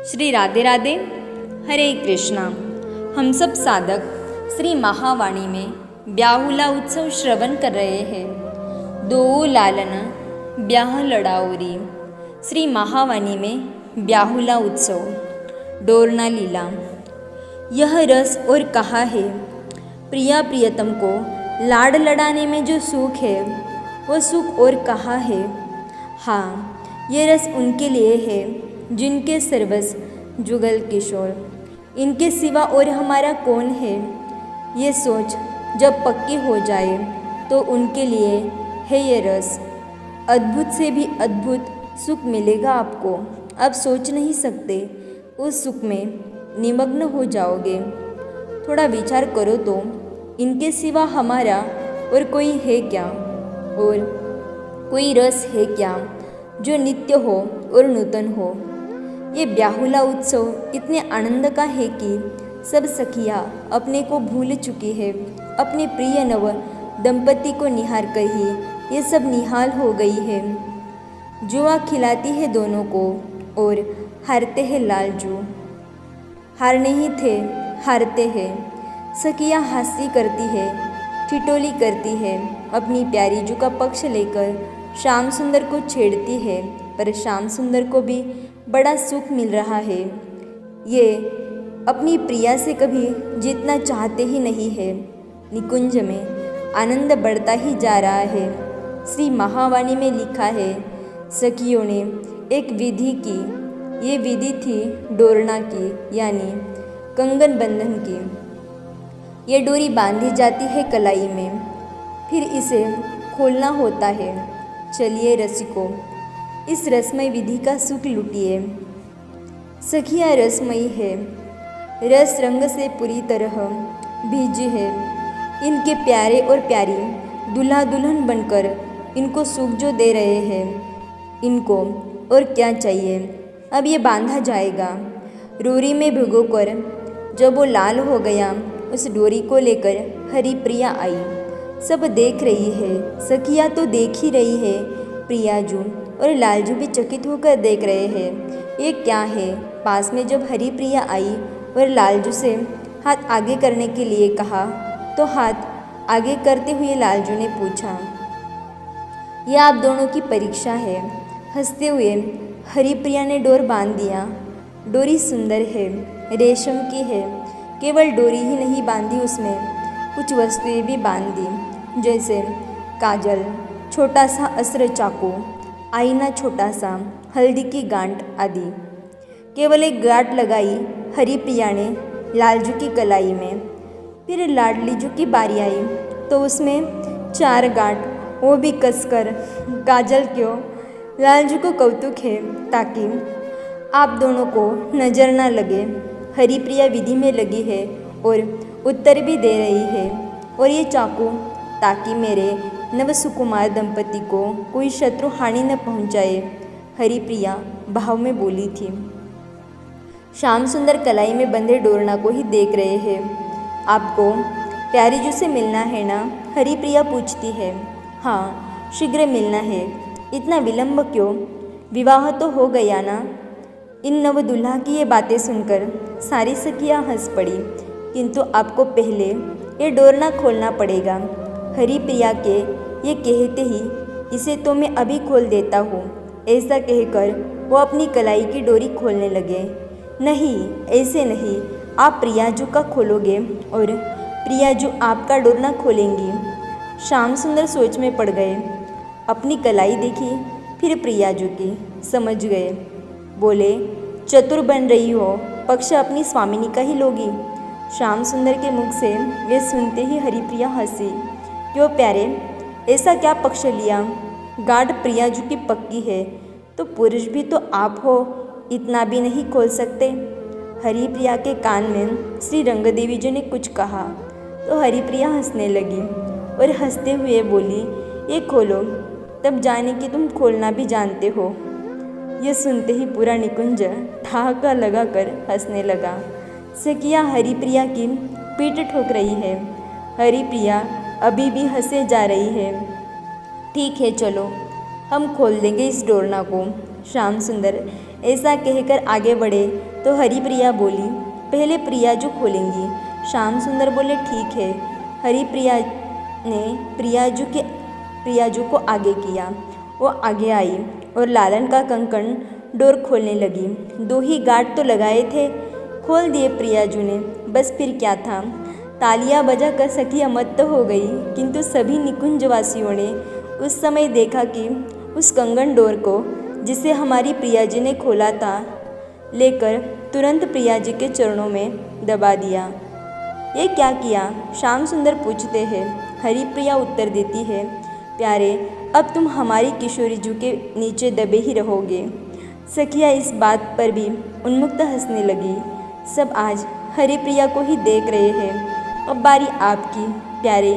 श्री राधे राधे, हरे कृष्णा। हम सब साधक श्री महावाणी में ब्याहुला उत्सव श्रवण कर रहे हैं। दो लालन ब्याह लड़ाओरी। श्री महावाणी में ब्याहुला उत्सव, डोरना लीला। यह रस और कहा है, प्रिया प्रियतम को लाड लड़ाने में जो सुख है वह सुख और कहा है। हाँ, ये रस उनके लिए है जिनके सर्वस्व जुगल किशोर। इनके सिवा और हमारा कौन है, ये सोच जब पक्की हो जाए तो उनके लिए है ये रस। अद्भुत से भी अद्भुत सुख मिलेगा आपको, आप सोच नहीं सकते। उस सुख में निमग्न हो जाओगे। थोड़ा विचार करो तो इनके सिवा हमारा और कोई है क्या, और कोई रस है क्या जो नित्य हो और नूतन हो। ये ब्याहुला उत्सव इतने आनंद का है कि सब सखियाँ अपने को भूल चुकी है। अपने प्रिय नव दंपति को निहार कर ही ये सब निहाल हो गई है। जुआ खिलाती है दोनों को और हारते हैं लालजू। हारने ही थे, हारते हैं। सखियाँ हंसी करती है, ठिठोली करती है, अपनी प्यारी जू का पक्ष लेकर श्याम सुंदर को छेड़ती है। पर श्याम सुंदर को भी बड़ा सुख मिल रहा है। ये अपनी प्रिया से कभी जीतना चाहते ही नहीं है। निकुंज में आनंद बढ़ता ही जा रहा है। श्री महावाणी में लिखा है, सखियों ने एक विधि की। ये विधि थी डोरना की, यानी कंगन बंधन की। ये डोरी बांधी जाती है कलाई में, फिर इसे खोलना होता है। चलिए रसिको, इस रसमय विधि का सुख लुटिए। सखियाँ रसमयी है, रस रंग से पूरी तरह भीजी है। इनके प्यारे और प्यारी दूल्हा दुल्हन बनकर इनको सुख जो दे रहे हैं, इनको और क्या चाहिए। अब ये बांधा जाएगा। रोरी में भिगोकर जब वो लाल हो गया, उस डोरी को लेकर हरिप्रिया आई। सब देख रही है, सखियाँ तो देख ही रही है। प्रियाजू और लालजू भी चकित होकर देख रहे हैं, ये क्या है। पास में जब हरिप्रिया आई और लालजू से हाथ आगे करने के लिए कहा, तो हाथ आगे करते हुए लालजू ने पूछा, यह आप दोनों की परीक्षा है। हंसते हुए हरिप्रिया ने डोर बांध दिया। डोरी सुंदर है, रेशम की है। केवल डोरी ही नहीं बांधी, उसमें कुछ वस्तुएं भी बांध दी, जैसे काजल, छोटा सा अस्त्र चाकू, आईना छोटा सा, हल्दी की गांठ आदि। केवल एक गांठ लगाई हरिप्रिया ने लालजू की कलाई में। फिर लाडलीजू की बारी आई तो उसमें 4 गांठ, वो भी कसकर। काजल क्यों? लालजू को कौतुक है, ताकि आप दोनों को नज़र ना लगे। हरिप्रिया विधि में लगी है और उत्तर भी दे रही है। और ये चाकू ताकि मेरे नव सुकुमार दंपति को कोई शत्रु हानि न पहुंचाए, हरिप्रिया भाव में बोली थी। श्याम सुंदर कलाई में बंधे डोरना को ही देख रहे हैं। आपको प्यारी जू से मिलना है ना? हरिप्रिया पूछती है। हाँ, शीघ्र मिलना है। इतना विलंब क्यों? विवाह तो हो गया ना? इन नव दुल्हा की ये बातें सुनकर सारी सखियाँ हंस पड़ी। किंतु आपको पहले ये डोरना खोलना पड़ेगा। हरिप्रिया के ये कहते ही, इसे तो मैं अभी खोल देता हूँ, ऐसा कहकर वो अपनी कलाई की डोरी खोलने लगे। नहीं, ऐसे नहीं, आप प्रियाजू का खोलोगे और प्रियाजू आपका डोरना खोलेंगी। श्याम सुंदर सोच में पड़ गए। अपनी कलाई देखी, फिर प्रियाजू की, समझ गए। बोले, चतुर बन रही हो, पक्ष अपनी स्वामिनी का ही लोगी। श्याम सुंदर के मुख से ये सुनते ही हरिप्रिया हंसी। क्यों प्यारे, ऐसा क्या पक्ष लिया? गांठ प्रियाजू की पक्की है तो पुरुष भी तो आप हो, इतना भी नहीं खोल सकते? हरिप्रिया के कान में श्री रंगदेवी जी ने कुछ कहा तो हरिप्रिया हंसने लगी और हंसते हुए बोली, ये खोलो, तब जाने कि तुम खोलना भी जानते हो। यह सुनते ही पूरा निकुंज ठहाका लगाकर हंसने लगा। सखियाँ हरिप्रिया की पीठ ठोक रही है। हरिप्रिया अभी भी हंसे जा रही है। ठीक है, चलो हम खोल देंगे इस डोरना को। श्याम सुंदर ऐसा कहकर आगे बढ़े तो हरिप्रिया बोली, पहले प्रियाजू खोलेंगी। श्याम सुंदर बोले, ठीक है। हरिप्रिया ने प्रियाजू को आगे किया। वो आगे आई और लालन का कंकण डोर खोलने लगी। 2 ही गांठ तो लगाए थे, खोल दिए प्रियाजू ने। बस फिर क्या था, तालियां बजा कर सखियाँ मत्त हो गई। किंतु सभी निकुंजवासियों ने उस समय देखा कि उस कंगन डोर को, जिसे हमारी प्रियाजी ने खोला था, लेकर तुरंत प्रियाजी के चरणों में दबा दिया। ये क्या किया? श्याम सुंदर पूछते हैं। हरिप्रिया उत्तर देती है, प्यारे, अब तुम हमारी किशोरी जू के नीचे दबे ही रहोगे। सखिया इस बात पर भी उन्मुक्त हंसने लगी। सब आज हरिप्रिया को ही देख रहे हैं। अब बारी आपकी, प्यारे,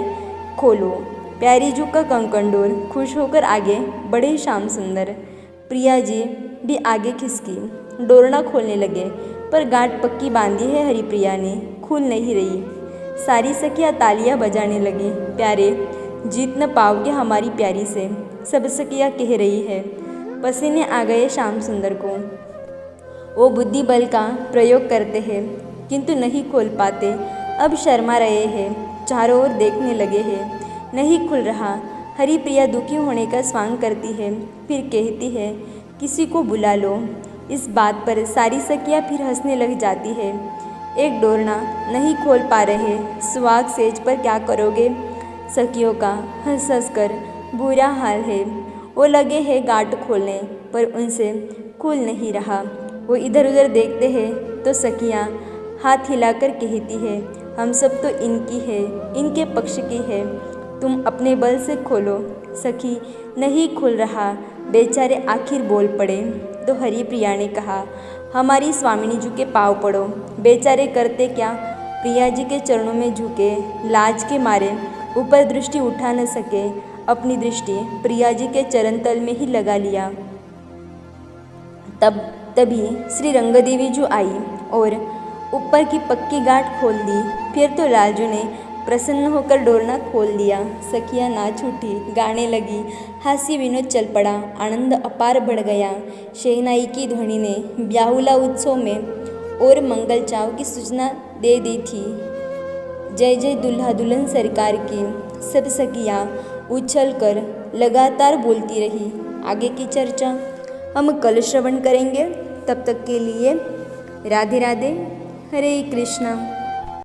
खोलो। प्यारी जू का कंकण डोर। खुश होकर आगे बढ़े श्याम सुंदर। प्रिया जी भी आगे खिसकी, डोरना खोलने लगे, पर गांठ पक्की बांधी है हरिप्रिया ने, खुल नहीं रही। सारी सखियाँ तालियां बजाने लगी। प्यारे, जीत न पाओगे हमारी प्यारी से, सब सखियाँ कह रही है। पसीने आ गए श्याम सुंदर को। वो बुद्धि बल का प्रयोग करते हैं, किंतु नहीं खोल पाते। अब शर्मा रहे हैं, चारों ओर देखने लगे हैं, नहीं खुल रहा। हरिप्रिया दुखी होने का स्वांग करती है, फिर कहती है, किसी को बुला लो। इस बात पर सारी सखियाँ फिर हंसने लग जाती है। एक डोरना नहीं खोल पा रहे, सुहाग सेज पर क्या करोगे? सखियों का हंस हंस कर बुरा हाल है। वो लगे हैं गांठ खोलने, पर उनसे खुल नहीं रहा। वो इधर उधर देखते हैं तो सखियाँ हाथ हिलाकर कहती है, हम सब तो इनकी है, इनके पक्ष की है, तुम अपने बल से खोलो। सखी, नहीं खुल रहा। बेचारे आखिर बोल पड़े। तो हरिप्रिया ने कहा, हमारी स्वामिनी जी के पाँव पड़ो। बेचारे करते क्या, प्रिया जी के चरणों में झुके, लाज के मारे ऊपर दृष्टि उठा न सके, अपनी दृष्टि प्रिया जी के चरण तल में ही लगा लिया। तभी श्री रंगदेवी जी आई और ऊपर की पक्की गांठ खोल दी। फिर तो लालजू ने प्रसन्न होकर डोरना खोल दिया। सखियाँ नाच उठी, गाने लगी, हास्य विनोद चल पड़ा, आनंद अपार बढ़ गया। शहनाई की ध्वनि ने ब्याहुला उत्सव में और मंगल चाव की सूचना दे दी थी। जय जय दुल्हा दुल्हन सरकार की। सब सखियाँ उछल कर लगातार बोलती रही। आगे की चर्चा हम कल श्रवण करेंगे। तब तक के लिए राधे राधे, हरे कृष्णा।